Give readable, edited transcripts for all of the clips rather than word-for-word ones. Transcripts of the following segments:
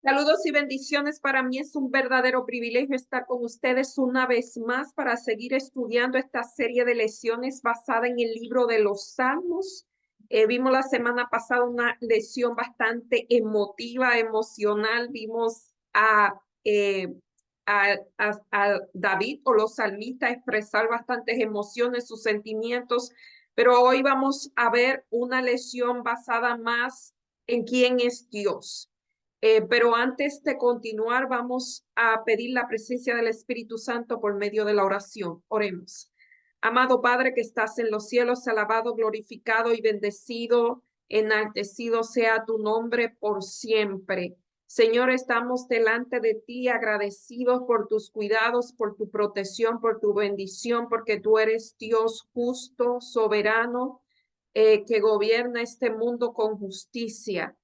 Saludos y bendiciones. Para mí es un verdadero privilegio estar con ustedes una vez más para seguir estudiando esta serie de lecciones basada en el libro de los Salmos. Vimos la semana pasada una lección bastante emotiva, emocional. Vimos a David o los salmistas expresar bastantes emociones, sus sentimientos, pero hoy vamos a ver una lección basada más en quién es Dios. Pero antes de continuar, vamos a pedir la presencia del Espíritu Santo por medio de la oración. Oremos. Amado Padre que estás en los cielos, alabado, glorificado y bendecido, enaltecido sea tu nombre por siempre. Señor, estamos delante de ti agradecidos por tus cuidados, por tu protección, por tu bendición, porque tú eres Dios justo, soberano, que gobierna este mundo con justicia.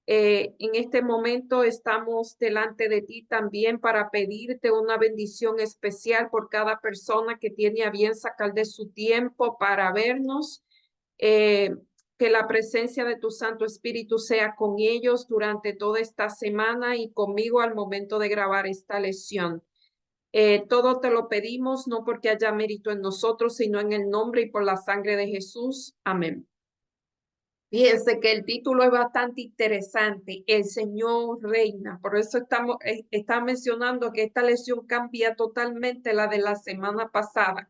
En este momento estamos delante de ti también para pedirte una bendición especial por cada persona que tiene a bien sacar de su tiempo para vernos. Eh, que la presencia de tu Santo Espíritu sea con ellos durante toda esta semana y conmigo al momento de grabar esta lección. Todo te lo pedimos, no porque haya mérito en nosotros, sino en el nombre y por la sangre de Jesús. Amén. Fíjense que el título es bastante interesante, El Señor reina. Por eso está mencionando que esta lección cambia totalmente la de la semana pasada.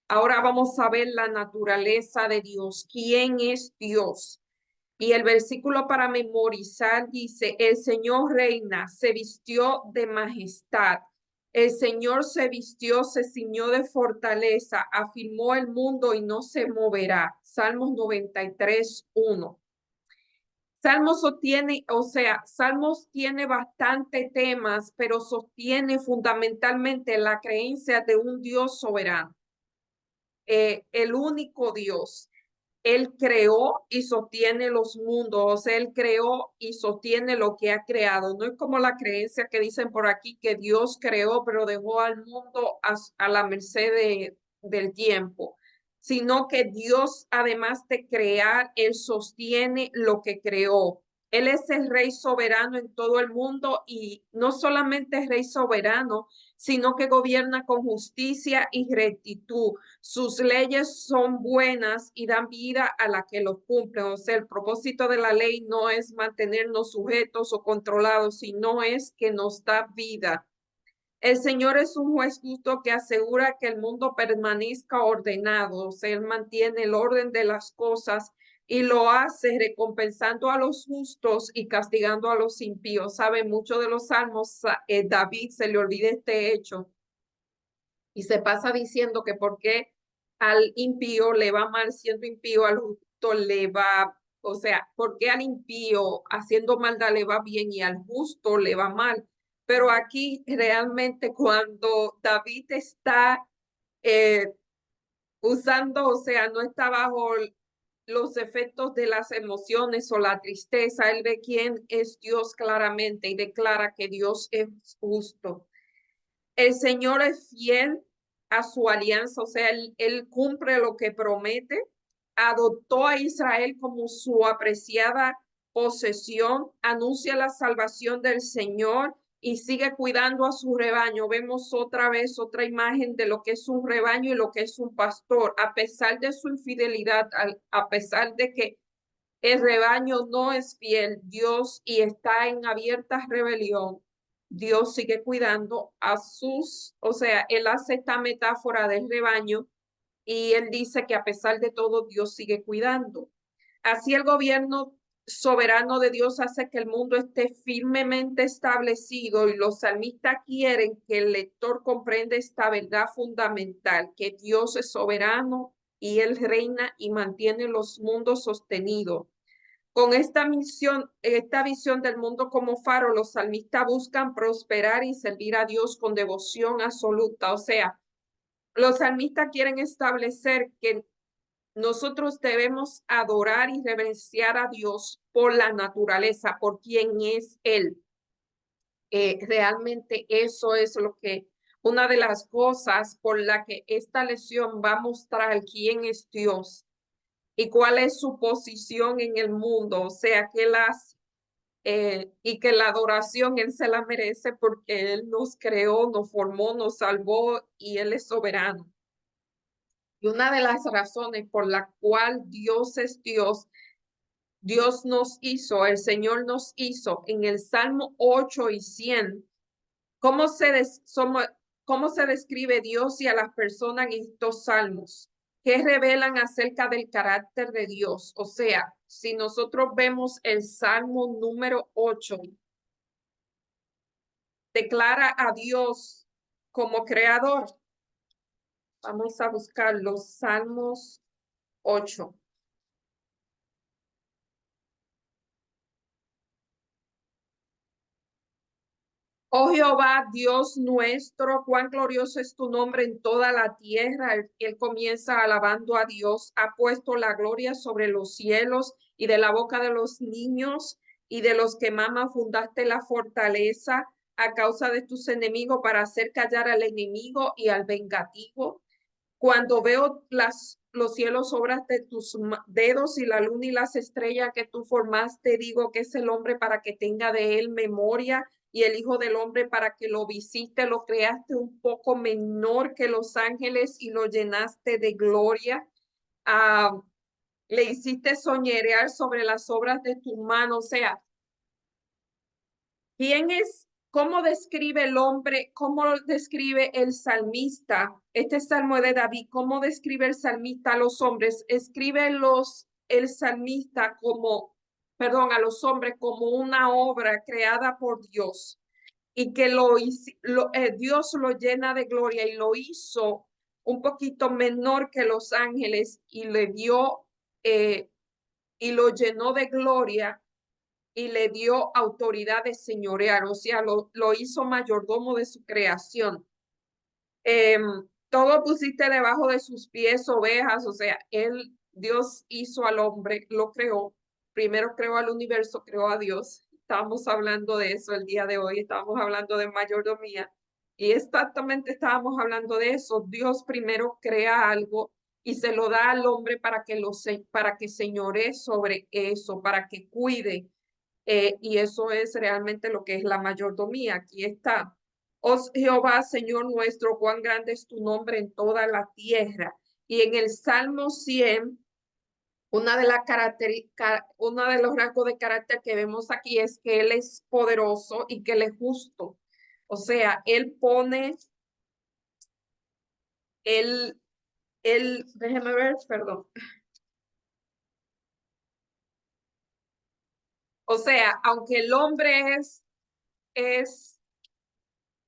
Ahora vamos a ver la naturaleza de Dios. ¿Quién es Dios? Y el versículo para memorizar dice, el Señor reina, se vistió de majestad. El Señor se vistió, se ciñó de fortaleza, afirmó el mundo y no se moverá. Salmos 93:1. Salmos tiene bastante temas, pero sostiene fundamentalmente la creencia de un Dios soberano, el único Dios. Él creó y sostiene los mundos, o sea, él creó y sostiene lo que ha creado. No es como la creencia que dicen por aquí que Dios creó, pero dejó al mundo a la merced del tiempo, sino que Dios, además de crear, él sostiene lo que creó. Él es el rey soberano en todo el mundo y no solamente es rey soberano, sino que gobierna con justicia y rectitud. Sus leyes son buenas y dan vida a la que los cumplen. O sea, el propósito de la ley no es mantenernos sujetos o controlados, sino es que nos da vida. El Señor es un juez justo que asegura que el mundo permanezca ordenado. O sea, Él mantiene el orden de las cosas y lo hace recompensando a los justos y castigando a los impíos. Sabe, muchos de los salmos, David se le olvida este hecho y se pasa diciendo que por qué al impío le va mal siendo impío, al justo le va, o sea, por qué al impío haciendo maldad le va bien y al justo le va mal. Pero aquí realmente cuando David está eh, usando, o sea, no está bajo los efectos de las emociones o la tristeza, él ve quién es Dios claramente y declara que Dios es justo. El Señor es fiel a su alianza, o sea, él cumple lo que promete, adoptó a Israel como su apreciada posesión, anuncia la salvación del Señor y sigue cuidando a su rebaño. Vemos otra vez otra imagen de lo que es un rebaño y lo que es un pastor, a pesar de su infidelidad, a pesar de que el rebaño no es fiel, Dios, y está en abierta rebelión. Dios sigue cuidando a o sea, él hace esta metáfora del rebaño y él dice que a pesar de todo, Dios sigue cuidando. Así el gobierno soberano de Dios hace que el mundo esté firmemente establecido y los salmistas quieren que el lector comprenda esta verdad fundamental, que Dios es soberano y él reina y mantiene los mundos sostenidos. Con esta visión del mundo como faro, los salmistas buscan prosperar y servir a Dios con devoción absoluta. O sea, los salmistas quieren establecer que nosotros debemos adorar y reverenciar a Dios por la naturaleza, por quien es Él. Realmente eso es una de las cosas por la que esta lección va a mostrar quién es Dios y cuál es su posición en el mundo, o sea, qué él hace. y que la adoración Él se la merece porque Él nos creó, nos formó, nos salvó y Él es soberano. Y una de las razones por la cual Dios es Dios, Dios nos hizo, el Señor nos hizo en el Salmo 8 y 100. ¿Cómo cómo se describe Dios y a las personas en estos salmos? ¿Qué revelan acerca del carácter de Dios? O sea, si nosotros vemos el Salmo número 8, declara a Dios como creador. Vamos a buscar los Salmos 8. Oh Jehová, Dios nuestro, cuán glorioso es tu nombre en toda la tierra. Él comienza alabando a Dios, ha puesto la gloria sobre los cielos y de la boca de los niños y de los que maman fundaste la fortaleza a causa de tus enemigos para hacer callar al enemigo y al vengativo. Cuando veo los cielos obras de tus dedos y la luna y las estrellas que tú formaste, digo que es el hombre para que tenga de él memoria y el hijo del hombre para que lo visite, lo creaste un poco menor que los ángeles y lo llenaste de gloria. Ah, le hiciste soñerear sobre las obras de tu mano. O sea, ¿quién es? ¿Cómo describe el hombre? ¿Cómo describe el salmista? Este salmo de David, ¿cómo describe el salmista a los hombres? Escribe el salmista como, perdón, a los hombres como una obra creada por Dios y que Dios lo llena de gloria y lo hizo un poquito menor que los ángeles y le dio y lo llenó de gloria y le dio autoridad de señorear, o sea, lo hizo mayordomo de su creación. Todo pusiste debajo de sus pies ovejas, o sea, Dios hizo al hombre, lo creó, primero creó al universo, creó a Dios. Estábamos hablando de eso el día de hoy, estábamos hablando de mayordomía y exactamente estábamos hablando de eso. Dios primero crea algo y se lo da al hombre para que señoree sobre eso, para que cuide y eso es realmente lo que es la mayordomía. Aquí está. Oh Jehová, Señor nuestro, cuán grande es tu nombre en toda la tierra. Y en el Salmo 100, uno de los rasgos de carácter que vemos aquí es que Él es poderoso y que Él es justo. O sea, Él, déjeme ver, perdón. O sea, aunque el hombre es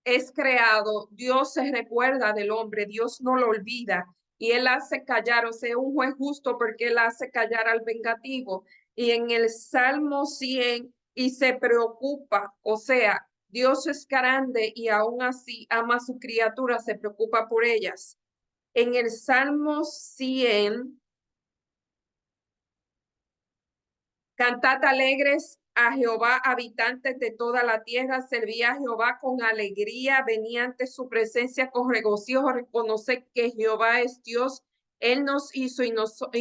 es creado, Dios se recuerda del hombre, Dios no lo olvida y él hace callar, o sea, un juez justo porque él hace callar al vengativo. Y en el Salmo 100 y se preocupa, o sea, Dios es grande y aún así ama a su criatura, se preocupa por ellas. En el Salmo 100 cantad alegres a Jehová, habitantes de toda la tierra, servía a Jehová con alegría, venía ante su presencia con regocijo, reconoce que Jehová es Dios, Él nos hizo y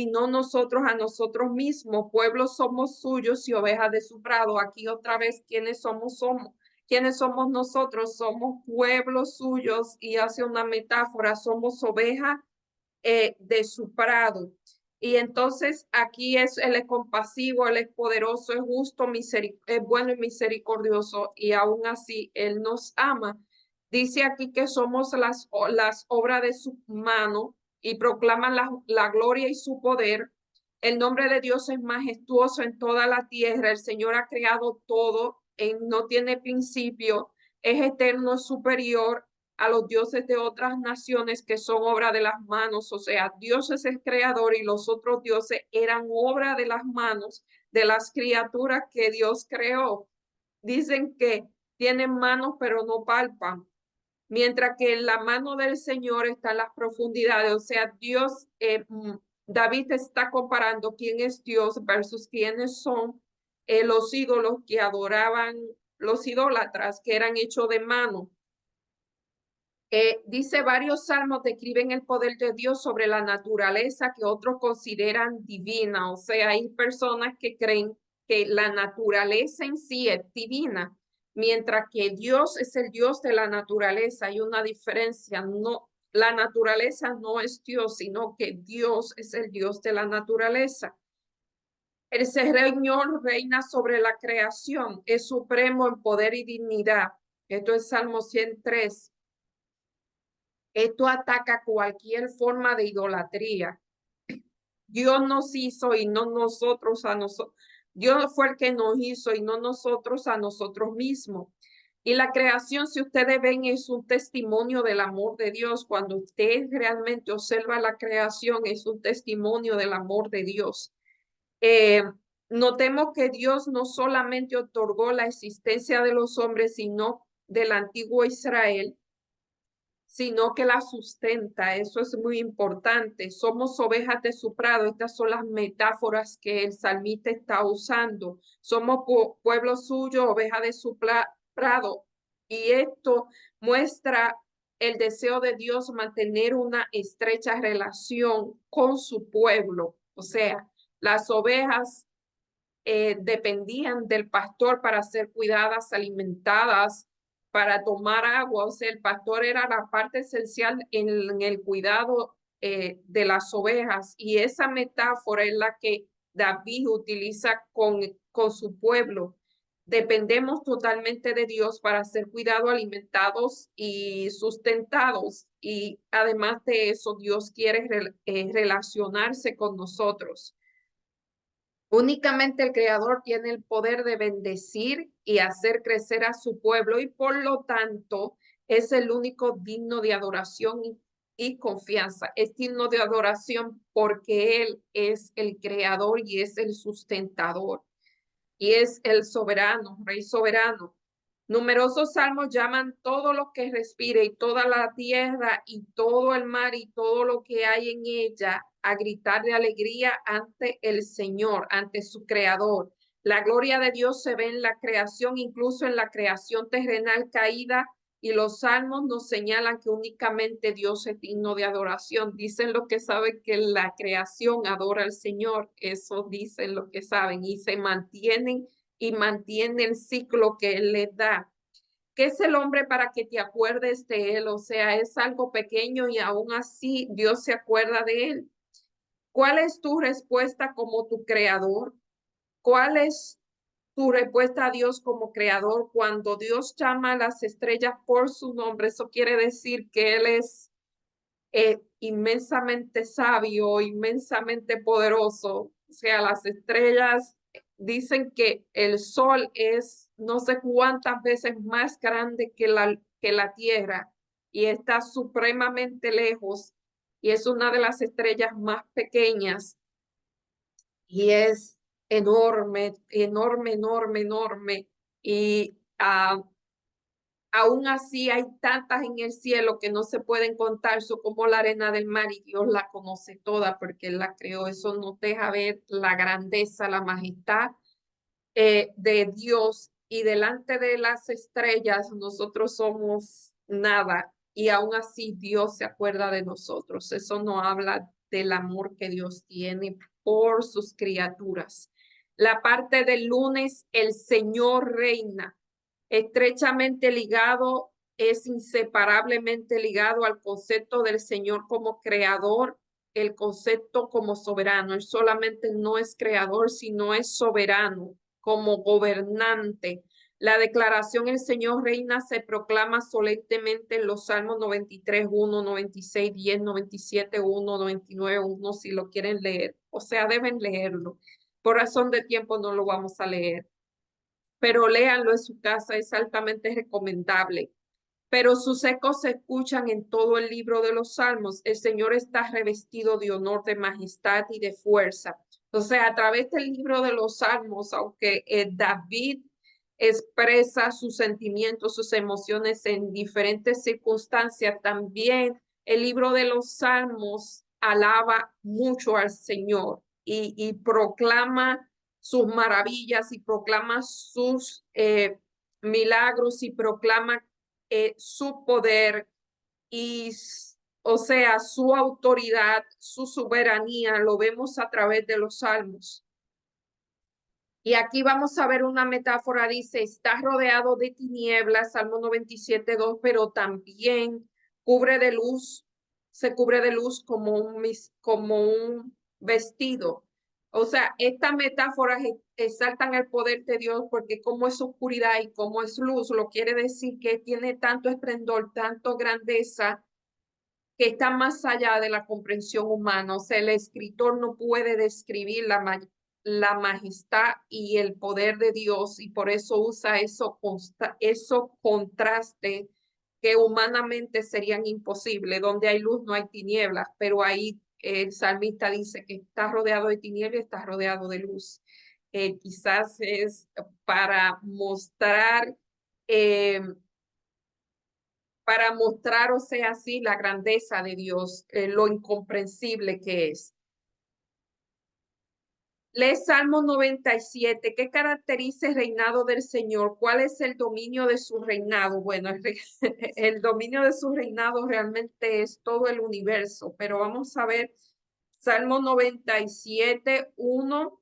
no nosotros a nosotros mismos, pueblos somos suyos y ovejas de su prado. Aquí otra vez, ¿quiénes somos? ¿Quiénes somos nosotros? Somos pueblos suyos y hace una metáfora, somos ovejas de su prado. Y entonces aquí Él es compasivo, Él es poderoso, es justo, es bueno y misericordioso, y aún así Él nos ama. Dice aquí que somos las obras de su mano y proclaman la gloria y su poder. El nombre de Dios es majestuoso en toda la tierra. El Señor ha creado todo, no tiene principio, es eterno, es superior a los dioses de otras naciones que son obra de las manos. O sea, Dios es el creador y los otros dioses eran obra de las manos de las criaturas que Dios creó. Dicen que tienen manos pero no palpan, mientras que en la mano del Señor están las profundidades. O sea, David está comparando quién es Dios versus quiénes son los ídolos que adoraban los idólatras, que eran hechos de mano. Dice varios salmos describen el poder de Dios sobre la naturaleza que otros consideran divina. O sea, hay personas que creen que la naturaleza en sí es divina, mientras que Dios es el Dios de la naturaleza. Hay una diferencia, no, la naturaleza no es Dios, sino que Dios es el Dios de la naturaleza. El Señor reina sobre la creación, es supremo en poder y dignidad. Esto es Salmo 103. Esto ataca cualquier forma de idolatría. Dios nos hizo y no nosotros a nosotros. Dios fue el que nos hizo y no nosotros a nosotros mismos. Y la creación, si ustedes ven, es un testimonio del amor de Dios. Cuando usted realmente observa la creación, es un testimonio del amor de Dios. Eh, Notemos que Dios no solamente otorgó la existencia de los hombres, sino del antiguo Israel, sino que la sustenta. Eso es muy importante. Somos ovejas de su prado. Estas son las metáforas que el salmista está usando. Somos pueblo suyo, oveja de su prado. Y esto muestra el deseo de Dios mantener una estrecha relación con su pueblo. O sea, las ovejas dependían del pastor para ser cuidadas, alimentadas, para tomar agua. O sea, el pastor era la parte esencial en el cuidado de las ovejas. Y esa metáfora es la que David utiliza con su pueblo. Dependemos totalmente de Dios para ser cuidados, alimentados y sustentados. Y además de eso, Dios quiere relacionarse con nosotros. Únicamente el Creador tiene el poder de bendecir y hacer crecer a su pueblo y por lo tanto es el único digno de adoración y confianza. Es digno de adoración porque Él es el Creador y es el sustentador y es el soberano, Rey soberano. Numerosos salmos llaman todo lo que respire y toda la tierra y todo el mar y todo lo que hay en ella a gritar de alegría ante el Señor, ante su creador. La gloria de Dios se ve en la creación, incluso en la creación terrenal caída, y los salmos nos señalan que únicamente Dios es digno de adoración. Dicen los que saben que la creación adora al Señor, eso dicen los que saben, y se mantienen y mantiene el ciclo que Él les da. ¿Qué es el hombre para que te acuerdes de Él? O sea, es algo pequeño y aún así Dios se acuerda de Él. ¿Cuál es tu respuesta como tu creador? ¿Cuál es tu respuesta a Dios como creador? Cuando Dios llama a las estrellas por su nombre, eso quiere decir que Él es inmensamente sabio, inmensamente poderoso. O sea, las estrellas dicen que el sol es no sé cuántas veces más grande que la tierra y está supremamente lejos y es una de las estrellas más pequeñas y es enorme, enorme, enorme, enorme. Y aún así hay tantas en el cielo que no se pueden contar, son como la arena del mar y Dios la conoce toda porque Él la creó. Eso nos deja ver la grandeza, la majestad de Dios y delante de las estrellas nosotros somos nada y aún así Dios se acuerda de nosotros. Eso nos habla del amor que Dios tiene por sus criaturas. La parte del lunes, el Señor reina estrechamente ligado, es inseparablemente ligado al concepto del Señor como creador, el concepto como soberano. Él solamente no es creador, sino es soberano como gobernante. La declaración el Señor reina se proclama solemnemente en los Salmos 93, 1, 96, 10, 97, 1, 99, 1, si lo quieren leer. O sea, deben leerlo. Por razón de tiempo no lo vamos a leer, pero léanlo en su casa, es altamente recomendable. Pero sus ecos se escuchan en todo el libro de los Salmos. El Señor está revestido de honor, de majestad y de fuerza. O sea, a través del libro de los Salmos, aunque David expresa sus sentimientos, sus emociones en diferentes circunstancias, también el libro de los Salmos alaba mucho al Señor y proclama sus maravillas y proclama sus milagros y proclama su poder y, o sea, su autoridad, su soberanía, lo vemos a través de los salmos. Y aquí vamos a ver una metáfora, dice, está rodeado de tinieblas, Salmo 97:2, pero también cubre de luz, se cubre de luz como un vestido. O sea, estas metáforas exaltan el poder de Dios porque como es oscuridad y como es luz, lo quiere decir que tiene tanto esplendor, tanto grandeza, que está más allá de la comprensión humana. O sea, el escritor no puede describir la majestad y el poder de Dios y por eso usa eso contraste que humanamente serían imposibles. Donde hay luz no hay tinieblas, pero ahí el salmista dice que está rodeado de tinieblas y está rodeado de luz. Quizás es eh, para mostrar, o sea, así la grandeza de Dios, lo incomprensible que es. Lee Salmo 97. ¿Qué caracteriza el reinado del Señor? ¿Cuál es el dominio de su reinado? Bueno, el dominio de su reinado realmente es todo el universo, pero vamos a ver Salmo 97:1.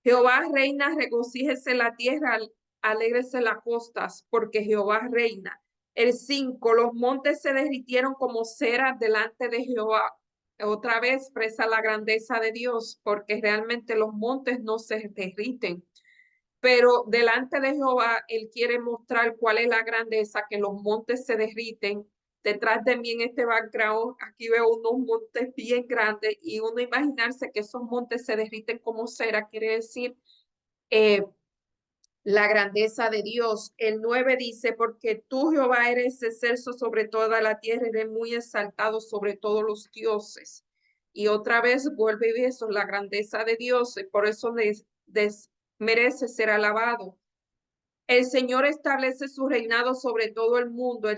Jehová reina, regocíjese la tierra, alégrese las costas, porque Jehová reina. El 5, los montes se derritieron como cera delante de Jehová. Otra vez expresa la grandeza de Dios, porque realmente los montes no se derriten. Pero delante de Jehová, Él quiere mostrar cuál es la grandeza, que los montes se derriten. Detrás de mí en este background, aquí veo unos montes bien grandes y uno imaginarse que esos montes se derriten como cera, quiere decir eh, la grandeza de Dios. El 9 dice, porque tú, Jehová, eres excelso sobre toda la tierra, eres muy exaltado sobre todos los dioses. Y otra vez vuelve y eso, la grandeza de Dios, y por eso merece ser alabado. El Señor establece su reinado sobre todo el mundo.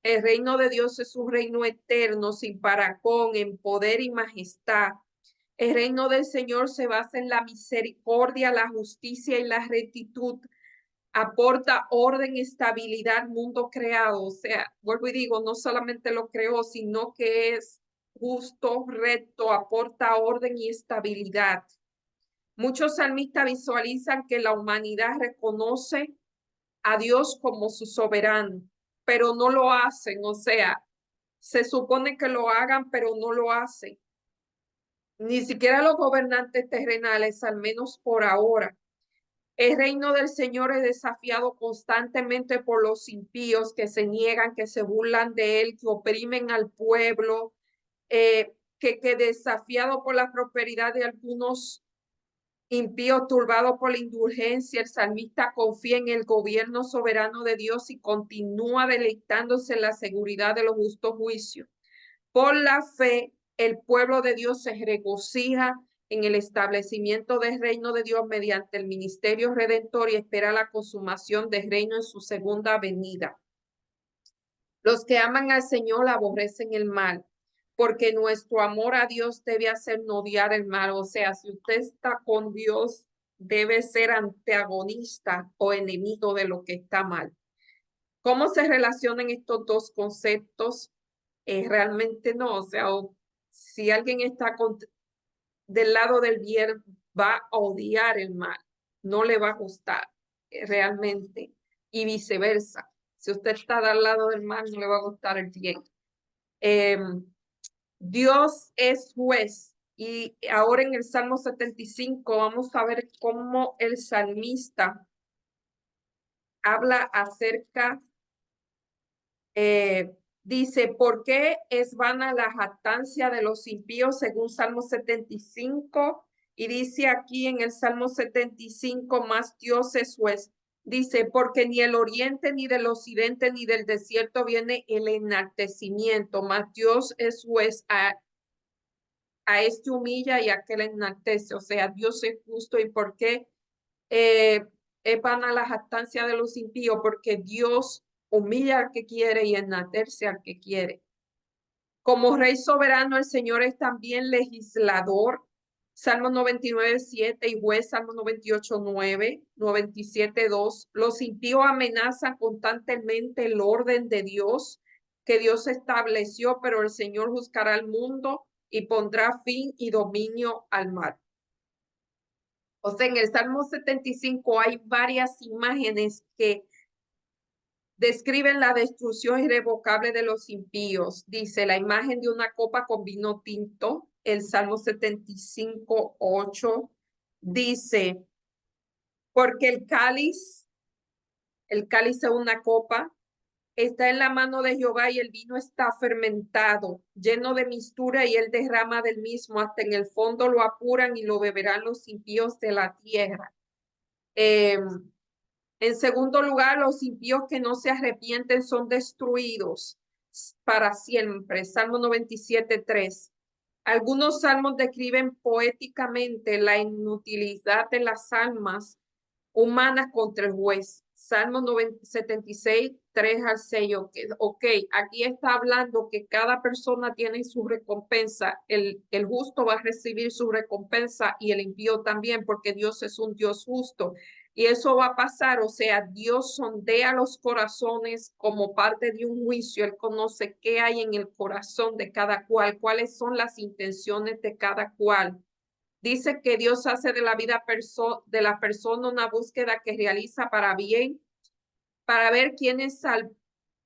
El reino de Dios es un reino eterno, sin parangón, en poder y majestad. El reino del Señor se basa en la misericordia, la justicia y la rectitud. Aporta orden, estabilidad, mundo creado. O sea, vuelvo y digo, no solamente lo creó, sino que es justo, recto, aporta orden y estabilidad. Muchos salmistas visualizan que la humanidad reconoce a Dios como su soberano, pero no lo hacen. O sea, se supone que lo hagan, pero no lo hacen. Ni siquiera los gobernantes terrenales, al menos por ahora. El reino del Señor es desafiado constantemente por los impíos que se niegan, que se burlan de él, que oprimen al pueblo, que desafiado por la prosperidad de algunos impíos, turbado por la indulgencia, el salmista confía en el gobierno soberano de Dios y continúa deleitándose en la seguridad de los justos juicios. Por la fe, el pueblo de Dios se regocija en el establecimiento del reino de Dios mediante el ministerio redentor y espera la consumación del reino en su segunda venida. Los que aman al Señor aborrecen el mal, porque nuestro amor a Dios debe hacernos odiar el mal. O sea, si usted está con Dios, debe ser antagonista o enemigo de lo que está mal. ¿Cómo se relacionan estos dos conceptos? Realmente no, o sea, si alguien está del lado del bien, va a odiar el mal, no le va a gustar realmente, y viceversa. Si usted está del lado del mal, no le va a gustar el bien. Eh, Dios es juez. Y ahora en el Salmo 75 vamos a ver cómo el salmista habla acerca dice, ¿por qué es vana la jactancia de los impíos? Según Salmo 75. Y dice aquí en el Salmo 75, más Dios es juez. Dice, porque ni el oriente, ni del occidente, ni del desierto viene el enaltecimiento, más Dios es juez. A este humilla y a aquel enaltece. O sea, Dios es justo. ¿Y por qué es vana la jactancia de los impíos? Porque Dios humilla al que quiere y enaltece al que quiere. Como rey soberano, el Señor es también legislador. Salmo 99:7 y juez, Salmo 98:9, 97:2. Los impíos amenazan constantemente el orden de Dios que Dios estableció, pero el Señor juzgará al mundo y pondrá fin y dominio al mal. O sea, en el Salmo 75 hay varias imágenes que describen la destrucción irrevocable de los impíos. Dice la imagen de una copa con vino tinto, el Salmo 75:8. Dice, porque el cáliz es una copa, está en la mano de Jehová y el vino está fermentado, lleno de mistura y él derrama del mismo, hasta en el fondo lo apuran y lo beberán los impíos de la tierra. En segundo lugar, los impíos que no se arrepienten son destruidos para siempre. Salmo 97:3. Algunos salmos describen poéticamente la inutilidad de las almas humanas contra el juez. Salmo 76:3-6. Ok, aquí está hablando que cada persona tiene su recompensa. El justo va a recibir su recompensa y el impío también, porque Dios es un Dios justo. Y eso va a pasar, o sea, Dios sondea los corazones como parte de un juicio. Él conoce qué hay en el corazón de cada cual, cuáles son las intenciones de cada cual. Dice que Dios hace de la vida de la persona una búsqueda que realiza para bien, para ver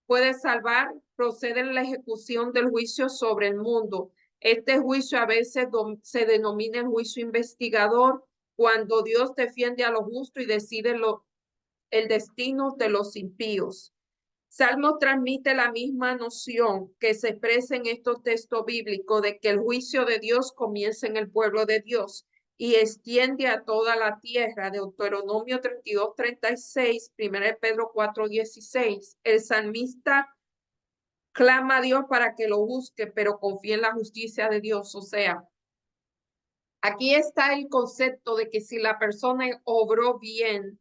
puede salvar, procede en la ejecución del juicio sobre el mundo. Este juicio a veces se denomina el juicio investigador, cuando Dios defiende a lo justo y decide el destino de los impíos. Salmo transmite la misma noción que se expresa en estos textos bíblicos de que el juicio de Dios comienza en el pueblo de Dios y extiende a toda la tierra. Deuteronomio 32:36, 1 Pedro 4:16. El salmista clama a Dios para que lo busque, pero confía en la justicia de Dios. O sea, aquí está el concepto de que si la persona obró bien,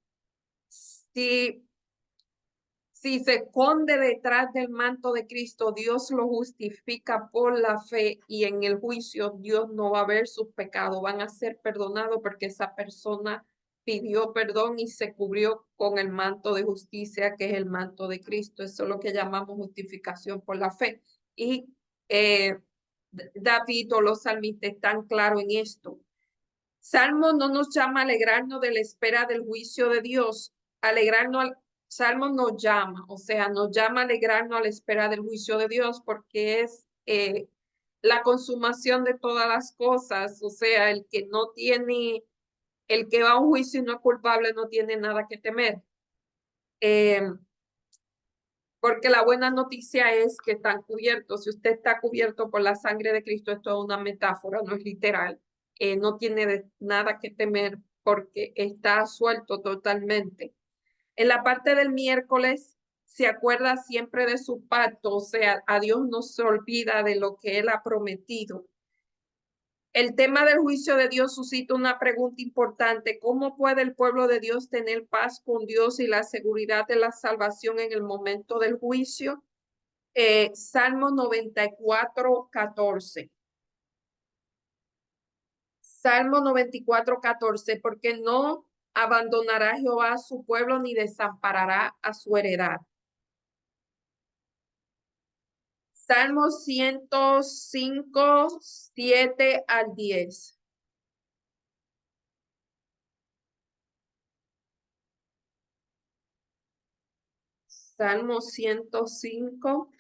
si se esconde detrás del manto de Cristo, Dios lo justifica por la fe y en el juicio Dios no va a ver sus pecados, van a ser perdonados porque esa persona pidió perdón y se cubrió con el manto de justicia que es el manto de Cristo. Eso es lo que llamamos justificación por la fe. Y David o los salmistas están claros en esto. Salmo no nos llama a alegrarnos de la espera del juicio de Dios, alegrarnos, Salmo nos llama, o sea, nos llama a alegrarnos a la espera del juicio de Dios porque es la consumación de todas las cosas, o sea, el que va a un juicio y no es culpable no tiene nada que temer. Porque la buena noticia es que están cubiertos. Si usted está cubierto por la sangre de Cristo, esto es una metáfora, no es literal. No tiene nada que temer porque está suelto totalmente. En la parte del miércoles se acuerda siempre de su pacto, o sea, a Dios no se olvida de lo que Él ha prometido. El tema del juicio de Dios suscita una pregunta importante. ¿Cómo puede el pueblo de Dios tener paz con Dios y la seguridad de la salvación en el momento del juicio? Salmo 94:14. Salmo 94:14, porque no abandonará Jehová a su pueblo ni desamparará a su heredad. Salmo 105:7-10. Salmo 105.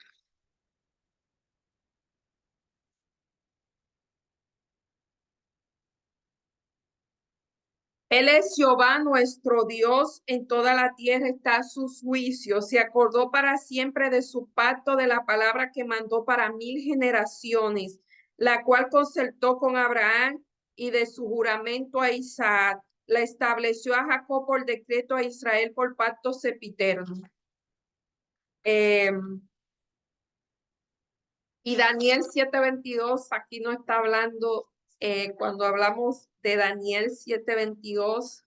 Él es Jehová nuestro Dios, en toda la tierra está sus juicios. Se acordó para siempre de su pacto, de la palabra que mandó para 1000 generaciones, la cual concertó con Abraham y de su juramento a Isaac. La estableció a Jacob por decreto, a Israel por pacto sempiterno. Y Daniel 7:22, aquí no está hablando, cuando hablamos de Daniel 7:22.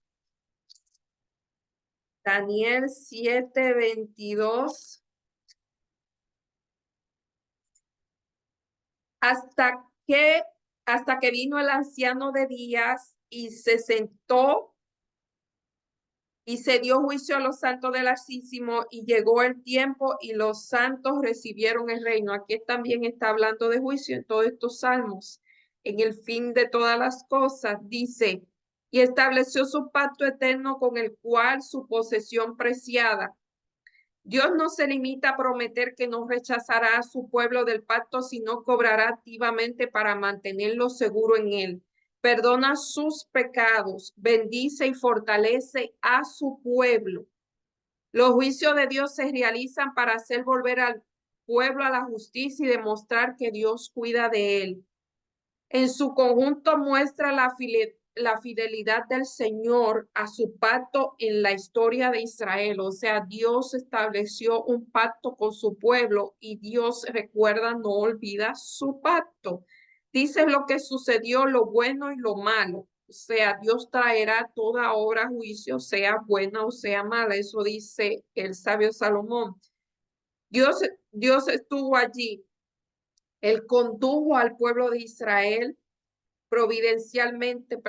Daniel 7:22. Hasta hasta que vino el anciano de días y se sentó y se dio juicio a los santos del Altísimo y llegó el tiempo y los santos recibieron el reino. Aquí también está hablando de juicio en todos estos salmos. En el fin de todas las cosas dice, y estableció su pacto eterno con el cual su posesión preciada. Dios no se limita a prometer que no rechazará a su pueblo del pacto, sino cobrará activamente para mantenerlo seguro en él. Perdona sus pecados, bendice y fortalece a su pueblo. Los juicios de Dios se realizan para hacer volver al pueblo a la justicia y demostrar que Dios cuida de él. En su conjunto muestra la fidelidad del Señor a su pacto en la historia de Israel. O sea, Dios estableció un pacto con su pueblo y Dios recuerda, no olvida su pacto. Dice lo que sucedió, lo bueno y lo malo. O sea, Dios traerá toda obra a juicio, sea buena o sea mala. Eso dice el sabio Salomón. Dios, Dios estuvo allí. Él condujo al pueblo de Israel providencialmente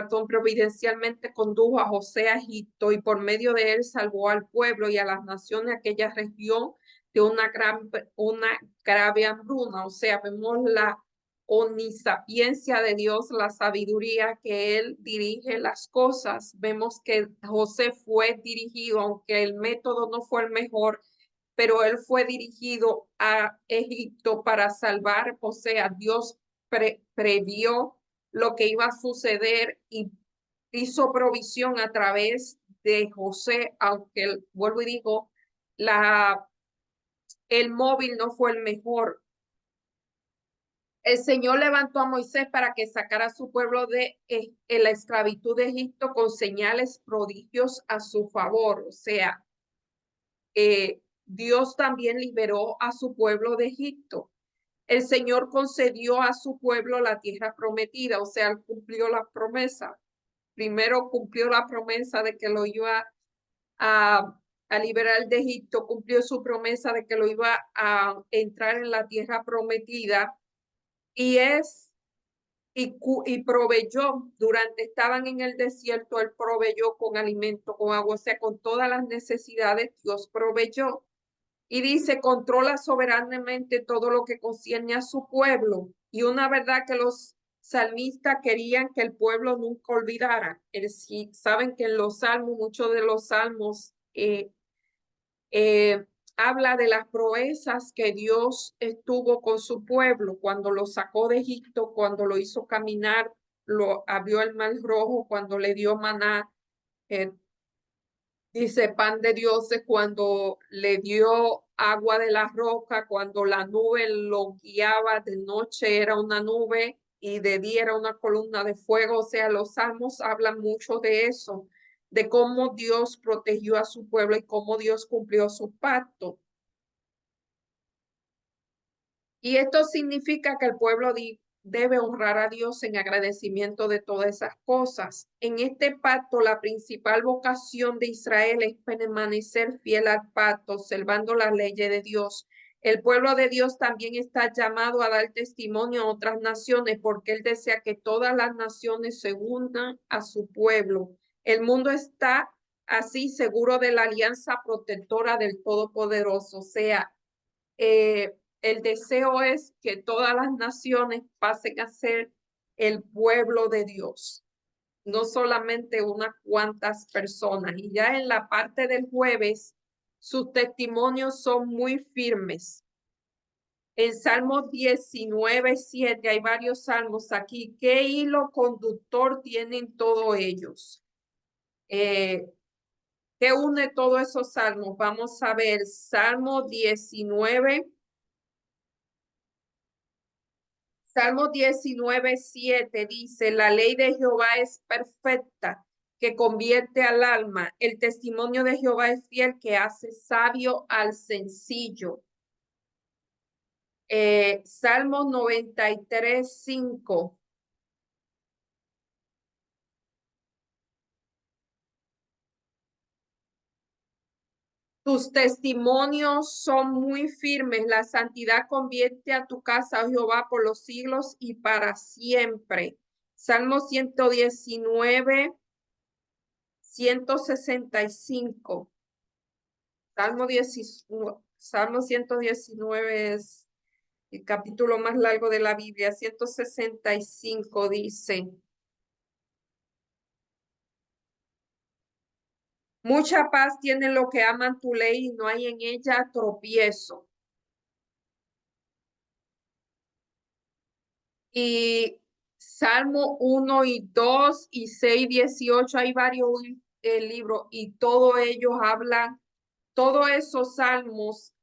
condujo a José a Egipto y por medio de él salvó al pueblo y a las naciones de aquella región de una grave hambruna. O sea, vemos la omnisapiencia de Dios, la sabiduría que él dirige las cosas. Vemos que José fue dirigido, aunque el método no fue el mejor, pero él fue dirigido a Egipto para salvar. O sea, Dios previó lo que iba a suceder y hizo provisión a través de José, aunque vuelvo y digo, el móvil no fue el mejor. El Señor levantó a Moisés para que sacara a su pueblo de la esclavitud de Egipto con señales, prodigios a su favor. O sea, Dios también liberó a su pueblo de Egipto. El Señor concedió a su pueblo la tierra prometida, o sea, cumplió la promesa. Primero cumplió la promesa de que lo iba a liberar de Egipto, cumplió su promesa de que lo iba a entrar en la tierra prometida y y proveyó, estaban en el desierto, él proveyó con alimento, con agua, o sea, con todas las necesidades, Dios proveyó. Y dice, controla soberanamente todo lo que concierne a su pueblo. Y una verdad que los salmistas querían que el pueblo nunca olvidara. Saben que en los salmos, muchos de los salmos eh, habla de las proezas que Dios estuvo con su pueblo cuando lo sacó de Egipto, cuando lo hizo caminar, lo abrió el mar rojo, cuando le dio maná. eh, Dice pan de dioses cuando le dio agua de la roca, cuando la nube lo guiaba, de noche era una nube y de día era una columna de fuego. O sea, los salmos hablan mucho de eso, de cómo Dios protegió a su pueblo y cómo Dios cumplió su pacto. Y esto significa que el pueblo debe honrar a Dios en agradecimiento de todas esas cosas. En este pacto, la principal vocación de Israel es permanecer fiel al pacto, observando las leyes de Dios. El pueblo de Dios también está llamado a dar testimonio a otras naciones porque él desea que todas las naciones se unan a su pueblo. El mundo está así seguro de la alianza protectora del Todopoderoso, o sea, el deseo es que todas las naciones pasen a ser el pueblo de Dios, no solamente unas cuantas personas. Y ya en la parte del jueves, sus testimonios son muy firmes. En Salmo 19:7 hay varios salmos aquí. ¿Qué hilo conductor tienen todos ellos? ¿Qué une todos esos salmos? Vamos a ver, Salmo 19. Salmo 19:7 dice, la ley de Jehová es perfecta, que convierte al alma. El testimonio de Jehová es fiel, que hace sabio al sencillo. Salmo 93:5. Tus testimonios son muy firmes. La santidad convierte a tu casa, oh Jehová, por los siglos y para siempre. Salmo 119, 165. Salmo 119 es el capítulo más largo de la Biblia. 165 dice, Mucha paz tienen los que aman tu ley y no hay en ella tropiezo. Y Salmo 1 y 2 y 6, 18, hay varios libros y todos ellos hablan, todos esos salmos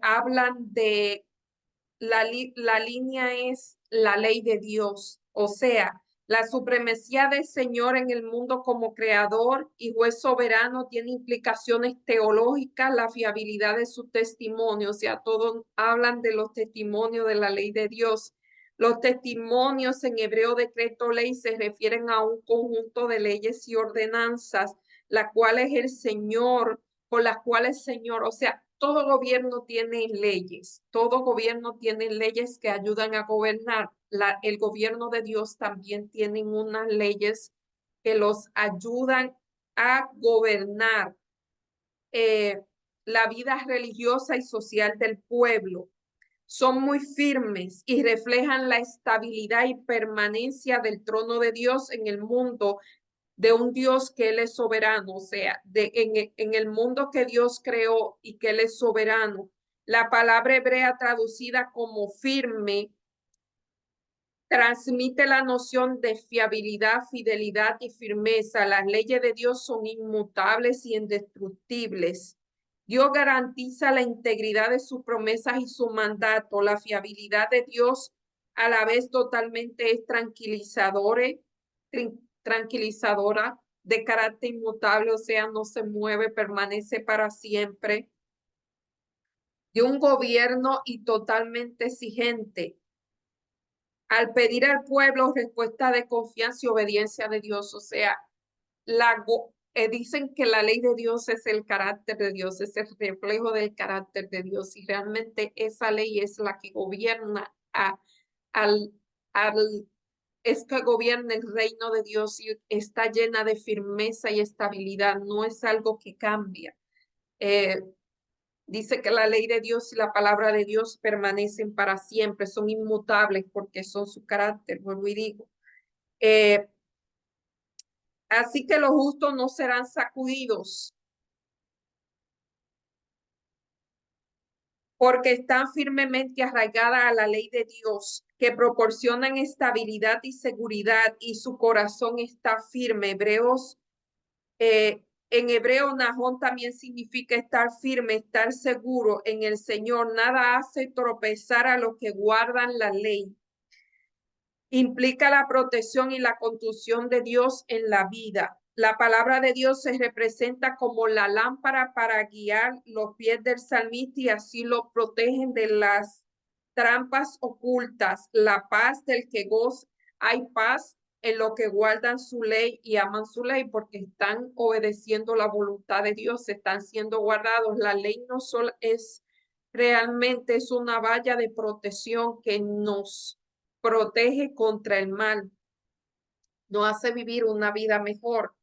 hablan de la línea es la ley de Dios, o sea, la supremacía del Señor en el mundo como creador y juez soberano tiene implicaciones teológicas, la fiabilidad de su testimonio, o sea, todos hablan de los testimonios de la ley de Dios. Los testimonios en hebreo decreto ley se refieren a un conjunto de leyes y ordenanzas, la cual es el Señor, por las cuales Señor, o sea, todo gobierno tiene leyes, todo gobierno tiene leyes que ayudan a gobernar. El gobierno de Dios también tiene unas leyes que los ayudan a gobernar eh, la vida religiosa y social del pueblo. Son muy firmes y reflejan la estabilidad y permanencia del trono de Dios en el mundo, de un Dios que Él es soberano, o sea, en el mundo que Dios creó y que Él es soberano. La palabra hebrea traducida como firme transmite la noción de fiabilidad, fidelidad y firmeza. Las leyes de Dios son inmutables y indestructibles. Dios garantiza la integridad de sus promesas y su mandato. La fiabilidad de Dios a la vez totalmente es tranquilizadora, de carácter inmutable, o sea, no se mueve, permanece para siempre. De un gobierno y totalmente exigente al pedir al pueblo respuesta de confianza y obediencia de Dios. O sea, dicen que la ley de Dios es el carácter de Dios, es el reflejo del carácter de Dios y realmente esa ley es la que gobierna al, al, es que gobierna el reino de Dios y está llena de firmeza y estabilidad, no es algo que cambia. Eh, Dice que la ley de Dios y la palabra de Dios permanecen para siempre, son inmutables porque son su carácter, vuelvo y digo. Eh, Así que los justos no serán sacudidos porque están firmemente arraigadas a la ley de Dios, que proporcionan estabilidad y seguridad y su corazón está firme. En hebreo, Nahón también significa estar firme, estar seguro en el Señor. Nada hace tropezar a los que guardan la ley. Implica la protección y la conducción de Dios en la vida. La palabra de Dios se representa como la lámpara para guiar los pies del salmista y así lo protegen de las trampas ocultas. La paz del que goza, hay paz en lo que guardan su ley y aman su ley porque están obedeciendo la voluntad de Dios, están siendo guardados. La ley no solo es realmente es una valla de protección que nos protege contra el mal, nos hace vivir una vida mejor.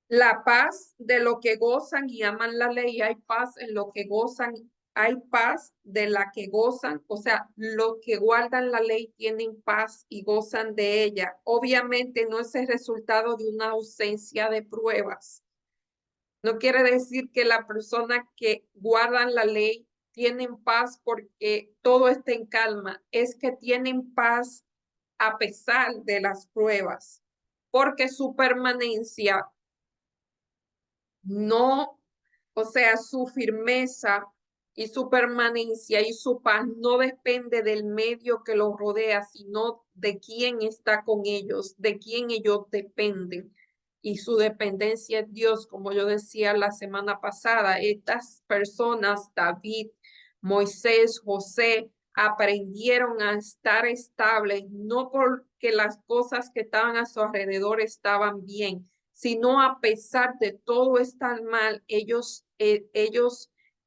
La paz de lo que gozan y aman la ley, hay paz en lo que gozan, hay paz de la que gozan, o sea, los que guardan la ley tienen paz y gozan de ella. Obviamente no es el resultado de una ausencia de pruebas. No quiere decir que la persona que guardan la ley tienen paz porque todo está en calma, es que tienen paz a pesar de las pruebas, porque su permanencia no, o sea, su firmeza y su permanencia y su paz no depende del medio que los rodea, sino de quién está con ellos, de quién ellos dependen. Y su dependencia es Dios, como yo decía la semana pasada. Estas personas, David, Moisés, José, aprendieron a estar estables, no porque las cosas que estaban a su alrededor estaban bien, sino a pesar de todo estar mal, ellos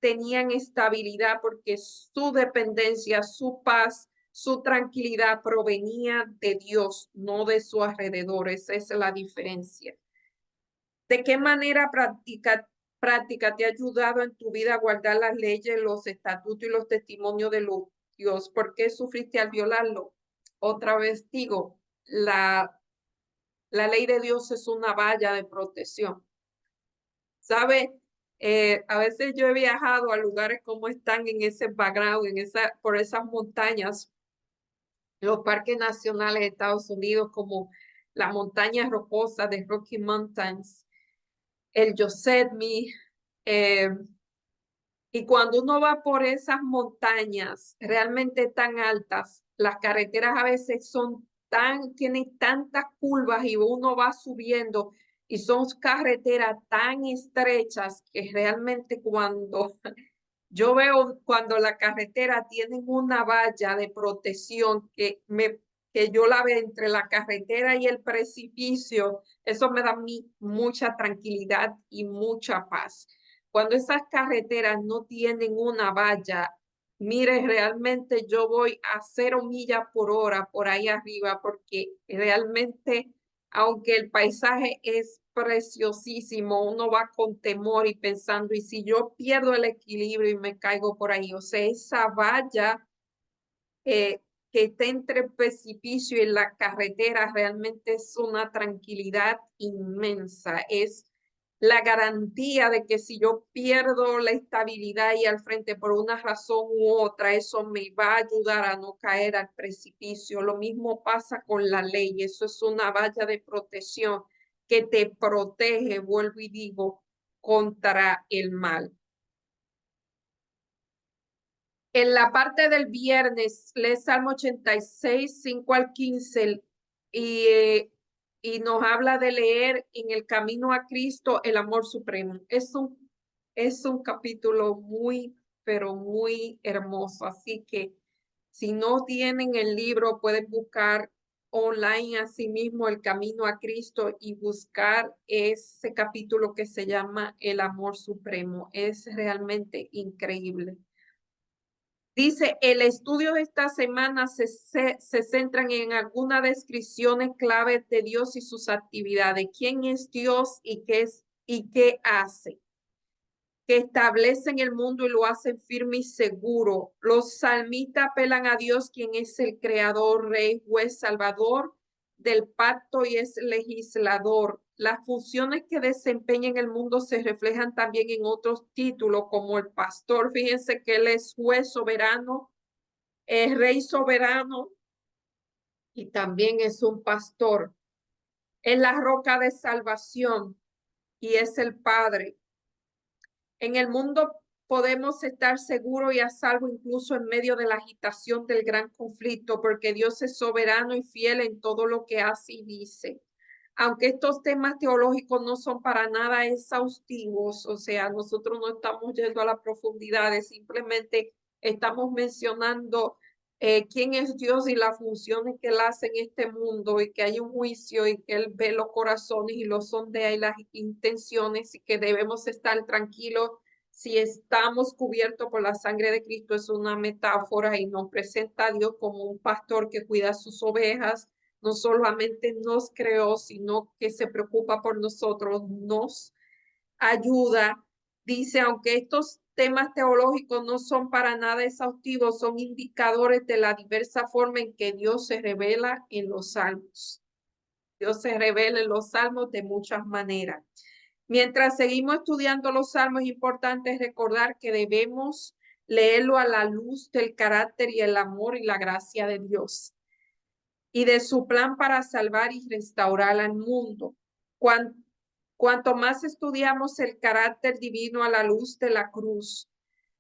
tenían estabilidad porque su dependencia, su paz, su tranquilidad provenía de Dios, no de su alrededor. Esa es la diferencia. ¿De qué manera práctica te ha ayudado en tu vida a guardar las leyes, los estatutos y los testimonios de los Dios? ¿Por qué sufriste al violarlo? Otra vez digo, la ley de Dios es una valla de protección. ¿Sabe? A veces yo he viajado a lugares como están en ese background, por esas montañas, los parques nacionales de Estados Unidos, como las montañas rocosas de Rocky Mountains, el Yosemite, eh, y cuando uno va por esas montañas realmente tan altas, las carreteras a veces tienen tantas curvas y uno va subiendo y son carreteras tan estrechas que realmente yo veo cuando la carretera tiene una valla de protección que yo la veo entre la carretera y el precipicio, eso me da a mí mucha tranquilidad y mucha paz. Cuando esas carreteras no tienen una valla, mire, realmente yo voy a 0 millas por hora por ahí arriba porque realmente, aunque el paisaje es preciosísimo, uno va con temor y pensando, y si yo pierdo el equilibrio y me caigo por ahí, o sea, esa valla eh, que está entre el precipicio y la carretera realmente es una tranquilidad inmensa, es la garantía de que si yo pierdo la estabilidad y al frente por una razón u otra, eso me va a ayudar a no caer al precipicio. Lo mismo pasa con la ley, eso es una valla de protección que te protege, vuelvo y digo, contra el mal. En la parte del viernes, lee Salmo 86, 5 al 15, y, eh, y nos habla de leer en el camino a Cristo el amor supremo. Es un capítulo muy, pero muy hermoso. Así que si no tienen el libro, pueden buscar online asimismo el camino a Cristo y buscar ese capítulo que se llama el amor supremo. Es realmente increíble. Dice, el estudio de esta semana se centran en algunas descripciones claves de Dios y sus actividades. ¿Quién es Dios y qué hace? Que establecen el mundo y lo hacen firme y seguro. Los salmistas apelan a Dios, quien es el creador, rey, juez, salvador del pacto y es legislador. Las funciones que desempeña en el mundo se reflejan también en otros títulos, como el pastor. Fíjense que él es juez soberano, es rey soberano y también es un pastor. Es la roca de salvación y es el Padre. En el mundo podemos estar seguros y a salvo incluso en medio de la agitación del gran conflicto, porque Dios es soberano y fiel en todo lo que hace y dice. Aunque estos temas teológicos no son para nada exhaustivos, o sea, nosotros no estamos yendo a la profundidad, simplemente estamos mencionando quién es Dios y las funciones que Él hace en este mundo y que hay un juicio y que Él ve los corazones y los sondea y las intenciones y que debemos estar tranquilos si estamos cubiertos por la sangre de Cristo. Es una metáfora y nos presenta a Dios como un pastor que cuida sus ovejas. No solamente nos creó, sino que se preocupa por nosotros, nos ayuda. Dice, aunque estos temas teológicos no son para nada exhaustivos, son indicadores de la diversa forma en que Dios se revela en los salmos. Dios se revela en los salmos de muchas maneras. Mientras seguimos estudiando los salmos, es importante recordar que debemos leerlo a la luz del carácter y el amor y la gracia de Dios y de su plan para salvar y restaurar al mundo. Cuanto más estudiamos el carácter divino a la luz de la cruz,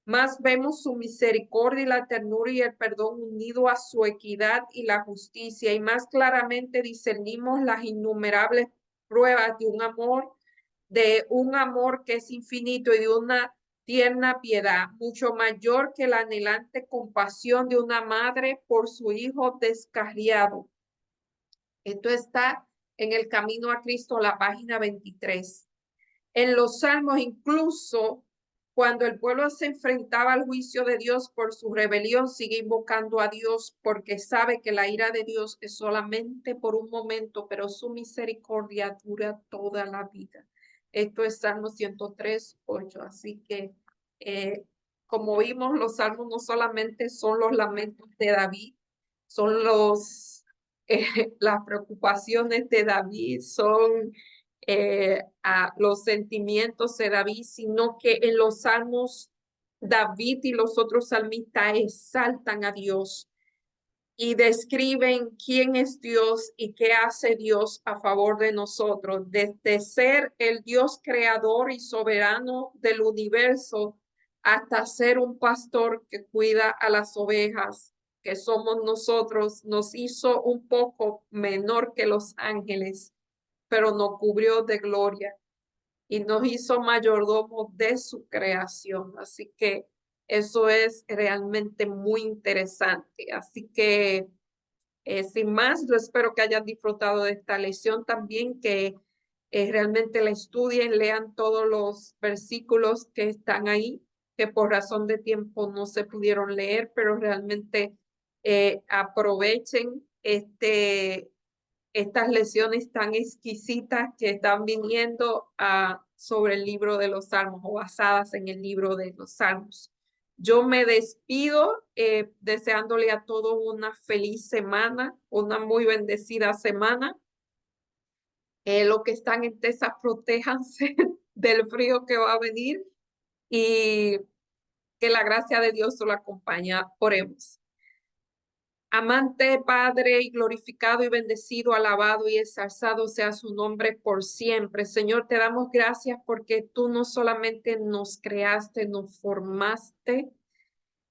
más vemos su misericordia y la ternura y el perdón unido a su equidad y la justicia, y más claramente discernimos las innumerables pruebas de un amor que es infinito y de una tierna piedad, mucho mayor que la anhelante compasión de una madre por su hijo descarriado. Esto está en el Camino a Cristo, la página 23. En los Salmos, incluso cuando el pueblo se enfrentaba al juicio de Dios por su rebelión, sigue invocando a Dios porque sabe que la ira de Dios es solamente por un momento, pero su misericordia dura toda la vida. Esto es Salmo 103, 8. Así que, como vimos, los salmos no solamente son los lamentos de David, son las preocupaciones de David, son a los sentimientos de David, sino que en los salmos David y los otros salmistas exaltan a Dios y describen quién es Dios y qué hace Dios a favor de nosotros, desde ser el Dios creador y soberano del universo hasta ser un pastor que cuida a las ovejas, que somos nosotros. Nos hizo un poco menor que los ángeles, pero nos cubrió de gloria y nos hizo mayordomos de su creación. Así que eso es realmente muy interesante. Así que sin más, yo espero que hayan disfrutado de esta lección también, que realmente la estudien, lean todos los versículos que están ahí, que por razón de tiempo no se pudieron leer, pero realmente aprovechen estas lecciones tan exquisitas que están viniendo sobre el libro de los Salmos o basadas en el libro de los Salmos. Yo me despido deseándole a todos una feliz semana, una muy bendecida semana. Los que están en Texas, protéjanse del frío que va a venir y que la gracia de Dios lo acompañe. Oremos. Amante Padre y glorificado y bendecido, alabado y exalzado sea su nombre por siempre. Señor, te damos gracias porque tú no solamente nos creaste, nos formaste,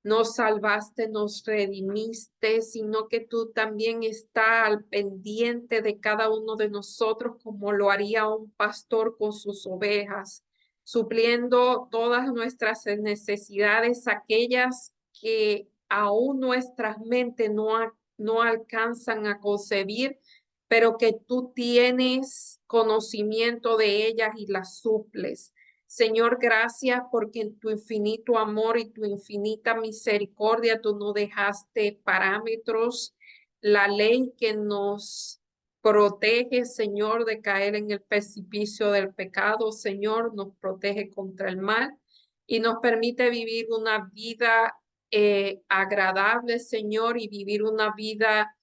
nos salvaste, nos redimiste, sino que tú también estás al pendiente de cada uno de nosotros como lo haría un pastor con sus ovejas, supliendo todas nuestras necesidades, aquellas que aún nuestras mentes no alcanzan a concebir, pero que tú tienes conocimiento de ellas y las suples. Señor, gracias porque en tu infinito amor y tu infinita misericordia tú no dejaste parámetros, la ley que nos protege, Señor, de caer en el precipicio del pecado, Señor, nos protege contra el mal y nos permite vivir una vida agradable, Señor, y vivir una vida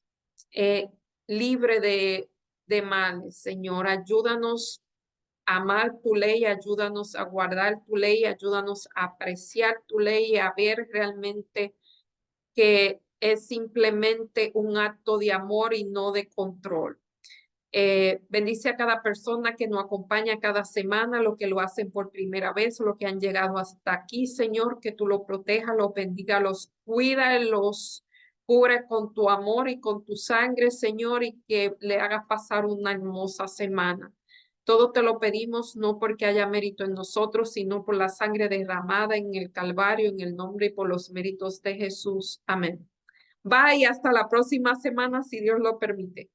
eh, libre de males, Señor. Ayúdanos amar tu ley, ayúdanos a guardar tu ley, ayúdanos a apreciar tu ley y a ver realmente que es simplemente un acto de amor y no de control. Bendice a cada persona que nos acompaña cada semana, lo que lo hacen por primera vez, lo que han llegado hasta aquí, Señor, que tú los protejas, los bendiga, los cuida, los cubre con tu amor y con tu sangre, Señor, y que le hagas pasar una hermosa semana. Todo te lo pedimos no porque haya mérito en nosotros, sino por la sangre derramada en el Calvario, en el nombre y por los méritos de Jesús. Amén. Bye, hasta la próxima semana, si Dios lo permite.